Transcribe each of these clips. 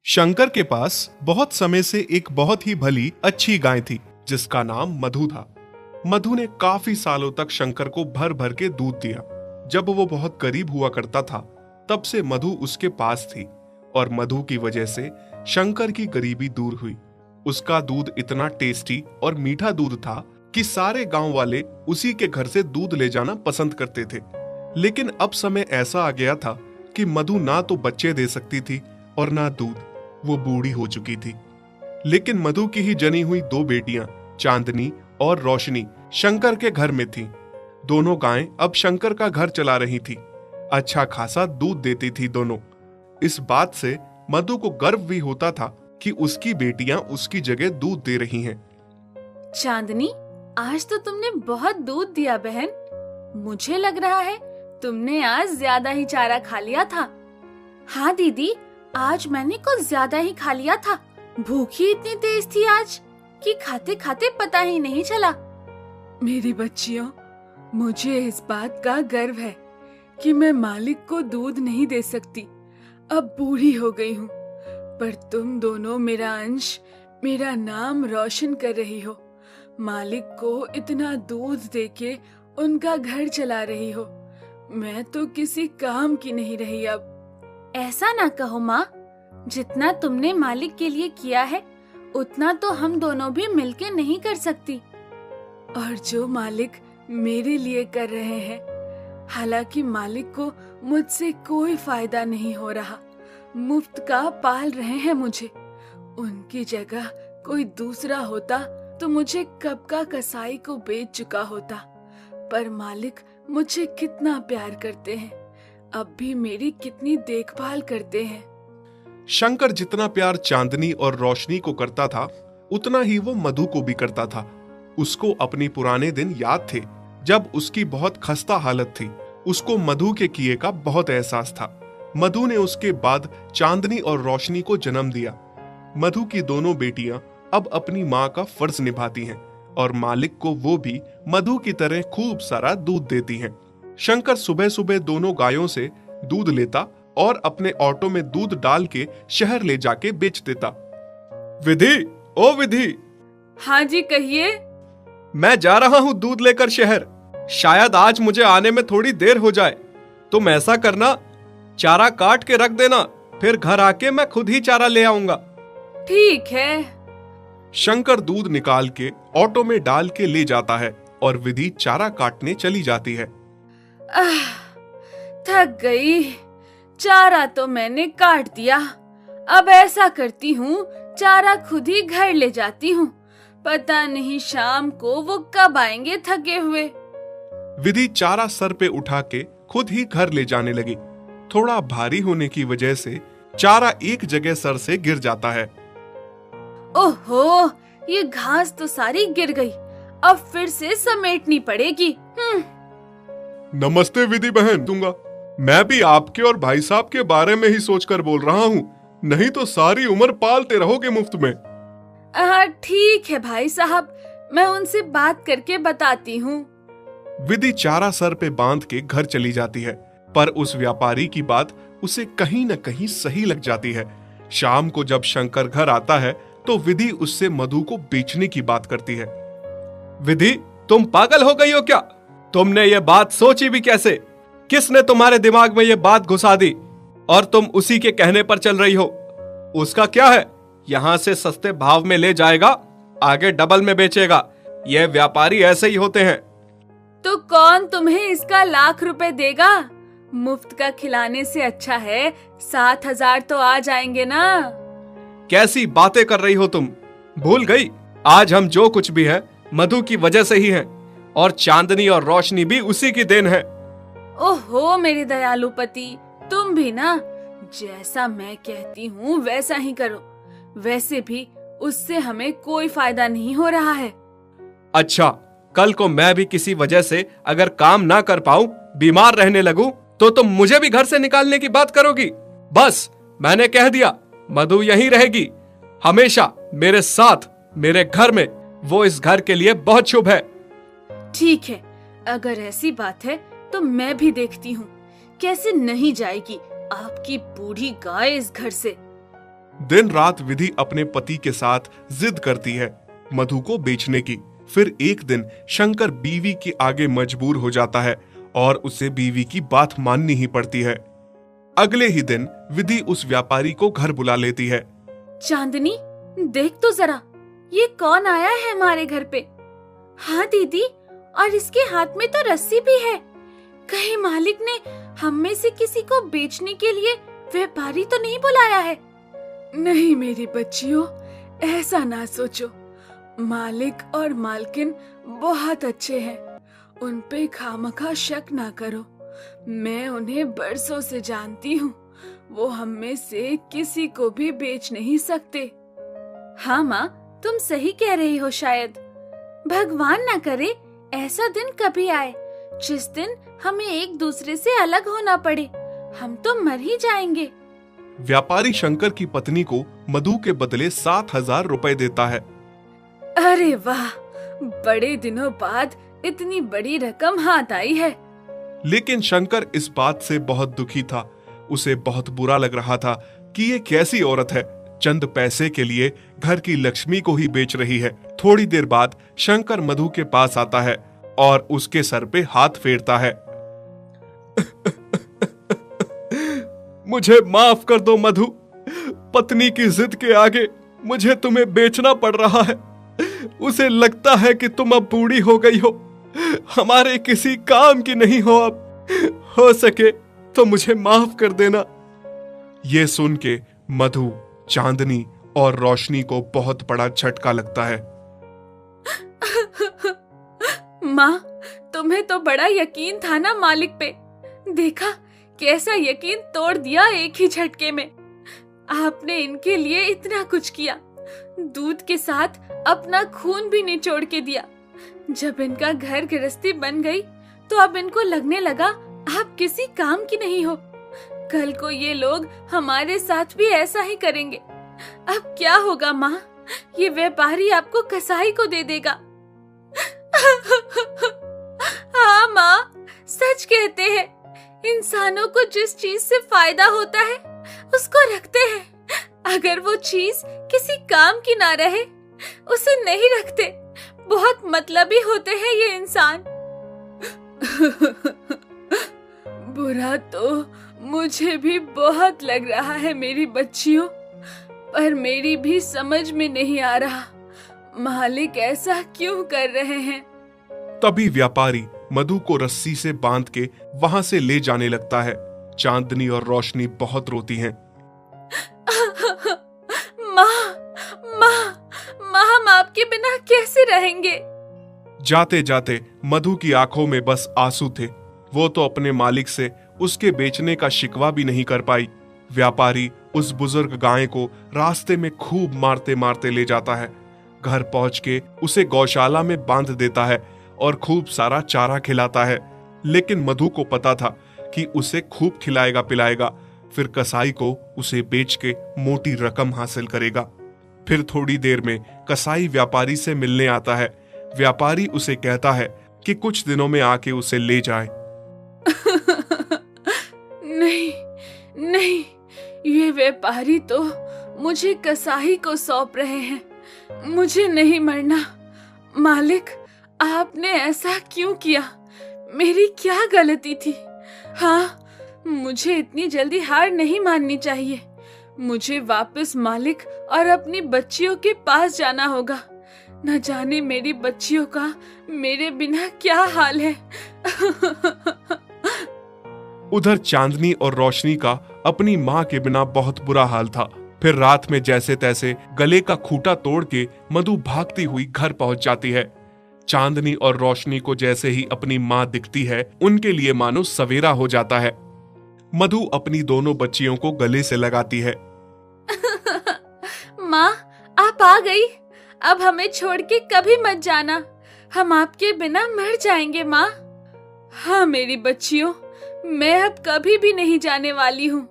शंकर के पास बहुत समय से एक बहुत ही भली अच्छी गाय थी जिसका नाम मधु था। मधु ने काफी सालों तक शंकर को भर भर के दूध दिया। जब वो बहुत गरीब हुआ करता था तब से मधु उसके पास थी और मधु की वजह से शंकर की गरीबी दूर हुई। उसका दूध इतना टेस्टी और मीठा दूध था कि सारे गांव वाले उसी के घर से दूध ले जाना पसंद करते थे। लेकिन अब समय ऐसा आ गया था कि मधु ना तो बच्चे दे सकती थी और ना दूध। वो बूढ़ी हो चुकी थी। लेकिन मधु की ही जनी हुई दो बेटियां चांदनी और रोशनी शंकर के घर में थीं। दोनों गायें अब शंकर का घर चला रही थी। अच्छा खासा दूध देती थी दोनों। इस बात से मधु को गर्व भी होता था कि उसकी बेटियां उसकी जगह दूध दे रही हैं। चांदनी, आज तो तुमने बहुत दूध दिया बहन। मुझे लग रहा है तुमने आज ज्यादा ही चारा खा लिया था। हाँ दीदी, आज मैंने कुछ ज्यादा ही खा लिया था। भूख ही इतनी तेज थी आज कि खाते खाते पता ही नहीं चला। मेरी बच्चियों, मुझे इस बात का गर्व है कि मैं मालिक को दूध नहीं दे सकती। अब बूढ़ी हो गई हूँ, पर तुम दोनों मेरा अंश, मेरा नाम रोशन कर रही हो। मालिक को इतना दूध देके उनका घर चला रही हो। मैं तो किसी काम की नहीं रही अब। ऐसा ना कहो माँ, जितना तुमने मालिक के लिए किया है उतना तो हम दोनों भी मिलके नहीं कर सकती। और जो मालिक मेरे लिए कर रहे हैं, हालांकि मालिक को मुझसे कोई फायदा नहीं हो रहा, मुफ्त का पाल रहे हैं मुझे। उनकी जगह कोई दूसरा होता तो मुझे कब का कसाई को बेच चुका होता। पर मालिक मुझे कितना प्यार करते हैं, अब भी मेरी कितनी देखभाल करते हैं। शंकर जितना प्यार चांदनी और रोशनी को करता था उतना ही वो मधु को भी करता था। उसको अपने पुराने दिन याद थे जब उसकी बहुत खस्ता हालत थी। उसको मधु के किए का बहुत एहसास था। मधु ने उसके बाद चांदनी और रोशनी को जन्म दिया। मधु की दोनों बेटियां अब अपनी माँ का फर्ज निभाती हैं और मालिक को वो भी मधु की तरह खूब सारा दूध देती हैं। शंकर सुबह सुबह दोनों गायों से दूध लेता और अपने ऑटो में दूध डाल के शहर ले जाके बेच देता। विधि, ओ विधि। हाँ जी, कहिए। मैं जा रहा हूँ दूध लेकर शहर। शायद आज मुझे आने में थोड़ी देर हो जाए। तुम ऐसा करना, चारा काट के रख देना, फिर घर आके मैं खुद ही चारा ले आऊंगा। ठीक है। शंकर दूध निकाल के ऑटो में डाल के ले जाता है और विधि चारा काटने चली जाती है। थक गई। चारा तो मैंने काट दिया। अब ऐसा करती हूँ, चारा खुद ही घर ले जाती हूँ। पता नहीं शाम को वो कब आएंगे थके हुए। विधि चारा सर पे उठा के खुद ही घर ले जाने लगी। थोड़ा भारी होने की वजह से चारा एक जगह सर से गिर जाता है। ओहो, ये घास तो सारी गिर गई। अब फिर से समेटनी पड़ेगी। नमस्ते विधि बहन। दूंगा, मैं भी आपके और भाई साहब के बारे में ही सोचकर बोल रहा हूँ, नहीं तो सारी उम्र पालते रहोगे मुफ्त में। ठीक है भाई साहब, मैं उनसे बात करके बताती हूँ। विधि चारा सर पे बांध के घर चली जाती है, पर उस व्यापारी की बात उसे कहीं न कहीं सही लग जाती है। शाम को जब शंकर घर आता है तो विधि उससे मधु को बेचने की बात करती है। विधि, तुम पागल हो गई हो क्या? तुमने ये बात सोची भी कैसे? किसने तुम्हारे दिमाग में ये बात घुसा दी और तुम उसी के कहने पर चल रही हो? उसका क्या है, यहाँ से सस्ते भाव में ले जाएगा, आगे डबल में बेचेगा। ये व्यापारी ऐसे ही होते हैं। तो कौन तुम्हें इसका लाख रुपए देगा? मुफ्त का खिलाने से अच्छा है 7,000 तो आ जाएंगे ना। कैसी बातें कर रही हो तुम? भूल गई, आज हम जो कुछ भी है मधु की वजह से ही है, और चांदनी और रोशनी भी उसी की देन है। ओहो मेरे दयालु पति, तुम भी ना, जैसा मैं कहती हूँ वैसा ही करो। वैसे भी उससे हमें कोई फायदा नहीं हो रहा है। अच्छा, कल को मैं भी किसी वजह से अगर काम ना कर पाऊं, बीमार रहने लगूं, तो तुम मुझे भी घर से निकालने की बात करोगी? बस, मैंने कह दिया, मधु यहीं रहेगी हमेशा मेरे साथ, मेरे घर में। वो इस घर के लिए बहुत शुभ है। ठीक है, अगर ऐसी बात है तो मैं भी देखती हूँ कैसे नहीं जाएगी आपकी बूढ़ी गाय इस घर से। दिन रात विधि अपने पति के साथ जिद करती है मधु को बेचने की। फिर एक दिन शंकर बीवी के आगे मजबूर हो जाता है और उसे बीवी की बात माननी ही पड़ती है। अगले ही दिन विधि उस व्यापारी को घर बुला लेती है। चांदनी, देख तो जरा, ये कौन आया है हमारे घर पे? हाँ दीदी, और इसके हाथ में तो रस्सी भी है। कहीं मालिक ने हम में से किसी को बेचने के लिए व्यापारी तो नहीं बुलाया है? नहीं मेरी बच्चियों, ऐसा ना सोचो। मालिक और मालकिन बहुत अच्छे हैं, उन पे खामखा शक ना करो। मैं उन्हें बरसों से जानती हूँ, वो हम में से किसी को भी बेच नहीं सकते। हाँ माँ, तुम सही कह रही हो। शायद भगवान ना करे ऐसा दिन कभी आए जिस दिन हमें एक दूसरे से अलग होना पड़े। हम तो मर ही जाएंगे। व्यापारी शंकर की पत्नी को मधु के बदले 7,000 रुपए देता है। अरे वाह, बड़े दिनों बाद इतनी बड़ी रकम हाथ आई है। लेकिन शंकर इस बात से बहुत दुखी था। उसे बहुत बुरा लग रहा था कि ये कैसी औरत है, चंद पैसे के लिए घर की लक्ष्मी को ही बेच रही है। थोड़ी देर बाद शंकर मधु के पास आता है और उसके सर पे हाथ फेरता है। मुझे माफ कर दो मधु, पत्नी की जिद के आगे मुझे तुम्हें बेचना पड़ रहा है। उसे लगता है कि तुम अब बूढ़ी हो गई हो, हमारे किसी काम की नहीं हो अब। हो सके तो मुझे माफ कर देना। ये सुन के मधु, चांदनी और रोशनी को बहुत बड़ा झटका लगता है। माँ, तुम्हें तो बड़ा यकीन था ना मालिक पे। देखा कैसा यकीन तोड़ दिया एक ही झटके में। आपने इनके लिए इतना कुछ किया, दूध के साथ अपना खून भी निचोड़ के दिया। जब इनका घर गृहस्थी बन गई तो अब इनको लगने लगा आप किसी काम की नहीं हो। कल को ये लोग हमारे साथ भी ऐसा ही करेंगे। अब क्या होगा माँ? ये व्यापारी आपको कसाई को दे देगा। हाँ माँ, सच कहते हैं, इंसानों को जिस चीज से फायदा होता है उसको रखते हैं। अगर वो चीज किसी काम की ना रहे उसे नहीं रखते। बहुत मतलबी होते हैं ये इंसान। बुरा तो मुझे भी बहुत लग रहा है मेरी बच्चियों, पर मेरी भी समझ में नहीं आ रहा मालिक ऐसा क्यों कर रहे हैं। तभी व्यापारी मधु को रस्सी से बांध के वहां से ले जाने लगता है। चांदनी और रोशनी बहुत रोती हैं। माँ, हम आपके बिना कैसे रहेंगे? जाते जाते मधु की आंखों में बस आंसू थे। वो तो अपने मालिक से उसके बेचने का शिकवा भी नहीं कर पाई। व्यापारी उस बुजुर्ग गाय को रास्ते में खूब मारते मारते ले जाता है। घर पहुंच के उसे गौशाला में बांध देता है और खूब सारा चारा खिलाता है। लेकिन मधु को पता था कि उसे खूब खिलाएगा पिलाएगा, फिर कसाई को उसे बेच के मोटी रकम हासिल करेगा। फिर थोड़ी देर में कसाई व्यापारी से मिलने आता है। व्यापारी उसे कहता है कि कुछ दिनों में आके उसे ले जाए। नहीं नहीं, ये व्यापारी तो मुझे कसाई को सौंप रहे हैं। मुझे नहीं मरना। मालिक, आपने ऐसा क्यों किया? मेरी क्या गलती थी? हाँ, मुझे इतनी जल्दी हार नहीं माननी चाहिए। मुझे वापस मालिक और अपनी बच्चियों के पास जाना होगा। न जाने मेरी बच्चियों का मेरे बिना क्या हाल है। उधर चांदनी और रोशनी का अपनी माँ के बिना बहुत बुरा हाल था। फिर रात में जैसे तैसे गले का खूंटा तोड़ के मधु भागती हुई घर पहुंच जाती है। चांदनी और रोशनी को जैसे ही अपनी माँ दिखती है, उनके लिए मानो सवेरा हो जाता है। मधु अपनी दोनों बच्चियों को गले से लगाती है। माँ, आप आ गई। अब हमें छोड़ के कभी मत जाना, हम आपके बिना मर जाएंगे माँ। हाँ मेरी बच्चियों, मैं अब कभी भी नहीं जाने वाली हूँ।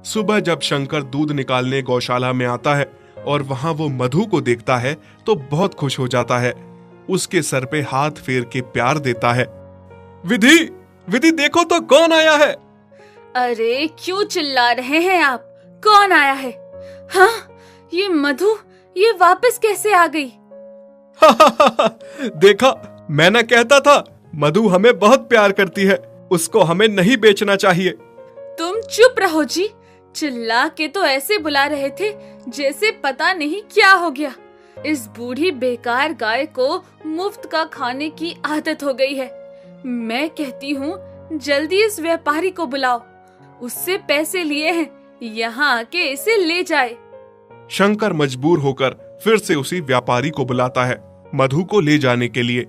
सुबह जब शंकर दूध निकालने गौशाला में आता है और वहां वो मधु को देखता है तो बहुत खुश हो जाता है। उसके सर पे हाथ फेर के प्यार देता है। विधि, विधि देखो तो कौन आया है। अरे क्यों चिल्ला रहे हैं आप? कौन आया है? हाँ, ये मधु ये वापस कैसे आ गई? देखा, मैं ना कहता था, मधु हमें बहुत प्यार करती है, उसको हमें नहीं बेचना चाहिए। तुम चुप रहो जी। चिल्ला के तो ऐसे बुला रहे थे जैसे पता नहीं क्या हो गया। इस बूढ़ी बेकार गाय को मुफ्त का खाने की आदत हो गई है। मैं कहती हूँ जल्दी इस व्यापारी को बुलाओ, उससे पैसे लिए हैं, यहाँ आके इसे ले जाए। शंकर मजबूर होकर फिर से उसी व्यापारी को बुलाता है मधु को ले जाने के लिए।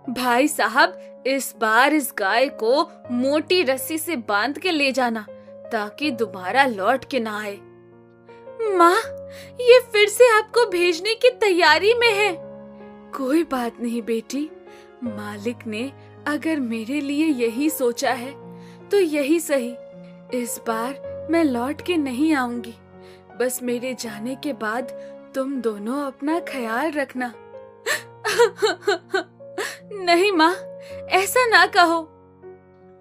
भाई साहब, इस बार इस गाय को मोटी रस्सी से बांध के ले जाना ताकि दोबारा लौट के ना आए। माँ, ये फिर से आपको भेजने की तैयारी में है। कोई बात नहीं बेटी, मालिक ने अगर मेरे लिए यही सोचा है तो यही सही। इस बार मैं लौट के नहीं आऊंगी। बस मेरे जाने के बाद तुम दोनों अपना ख्याल रखना। नहीं माँ, ऐसा ना कहो।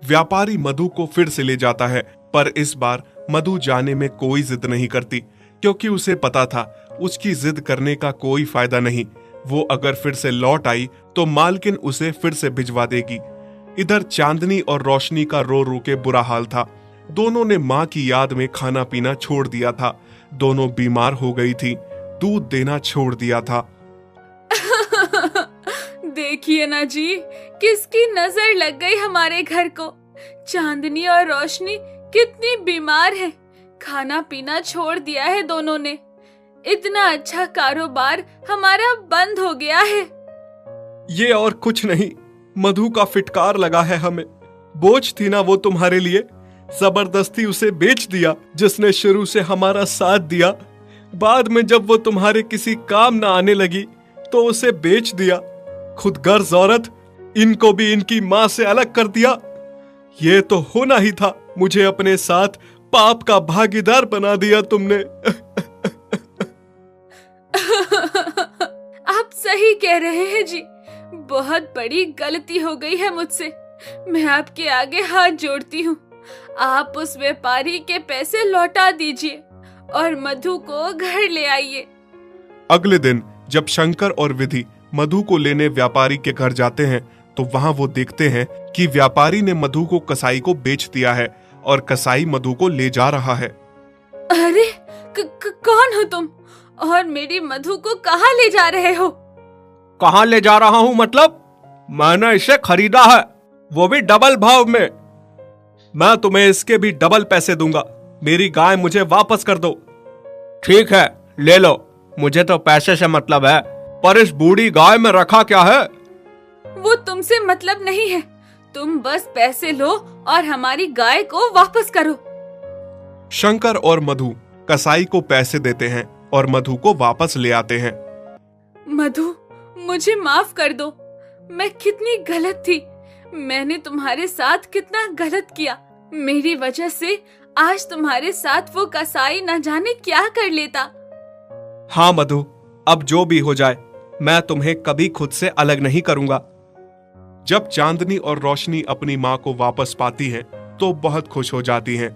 व्यापारी मधु को फिर से ले जाता है, पर इस बार मधु जाने में कोई जिद नहीं करती, क्योंकि उसे पता था उसकी जिद करने का कोई फायदा नहीं। वो अगर फिर से लौट आई तो मालकिन उसे फिर से भिजवा देगी। इधर चांदनी और रोशनी का रो रो के बुरा हाल था। दोनों ने माँ की याद में खाना पीना छोड़ दिया था। दोनों बीमार हो गई थी, दूध देना छोड़ दिया था। देखिए ना जी, किसकी नजर लग गई हमारे घर को। चांदनी और रोशनी कितनी बीमार है, खाना पीना छोड़ दिया है दोनों ने। इतना अच्छा कारोबार हमारा बंद हो गया है। ये और कुछ नहीं, मधु का फिटकार लगा है हमें। बोझ थी ना वो तुम्हारे लिए, जबरदस्ती उसे बेच दिया। जिसने शुरू से हमारा साथ दिया, बाद में जब वो तुम्हारे किसी काम ना आने लगी तो उसे बेच दिया। खुद गर्ज औरत, इनको भी इनकी माँ से अलग कर दिया। ये तो होना ही था, मुझे अपने साथ पाप का भागीदार बना दिया तुमने। आप सही कह रहे हैं जी, बहुत बड़ी गलती हो गई है मुझसे। मैं आपके आगे हाथ जोड़ती हूँ। आप उस व्यापारी के पैसे लौटा दीजिए और मधु को घर ले आइए। अगले दिन जब शंकर और विधि मधु को लेने व्यापारी के घर जाते हैं तो वहां वो देखते हैं कि व्यापारी ने मधु को कसाई को बेच दिया है और कसाई मधु को ले जा रहा है। अरे कौन हो तुम और मेरी मधु को कहाँ ले जा रहे हो? कहाँ ले जा रहा हूँ मतलब? मैंने इसे खरीदा है, वो भी डबल भाव में। मैं तुम्हें इसके भी डबल पैसे दूंगा। मेरी गाय मुझे वापस कर दो। ठीक है, ले लो, मुझे तो पैसे से मतलब है, पर इस बूढ़ी गाय में रखा क्या है? वो तुमसे मतलब नहीं है। तुम बस पैसे लो और हमारी गाय को वापस करो। शंकर और मधु कसाई को पैसे देते हैं और मधु को वापस ले आते हैं। मधु, मुझे माफ कर दो। मैं कितनी गलत थी। मैंने तुम्हारे साथ कितना गलत किया। मेरी वजह से आज तुम्हारे साथ वो कसाई न जाने क्या कर लेता। हाँ मधु, अब जो भी हो जाए, मैं तुम्हें कभी खुद से अलग नहीं करूंगा। जब चांदनी और रोशनी अपनी माँ को वापस पाती हैं, तो बहुत खुश हो जाती हैं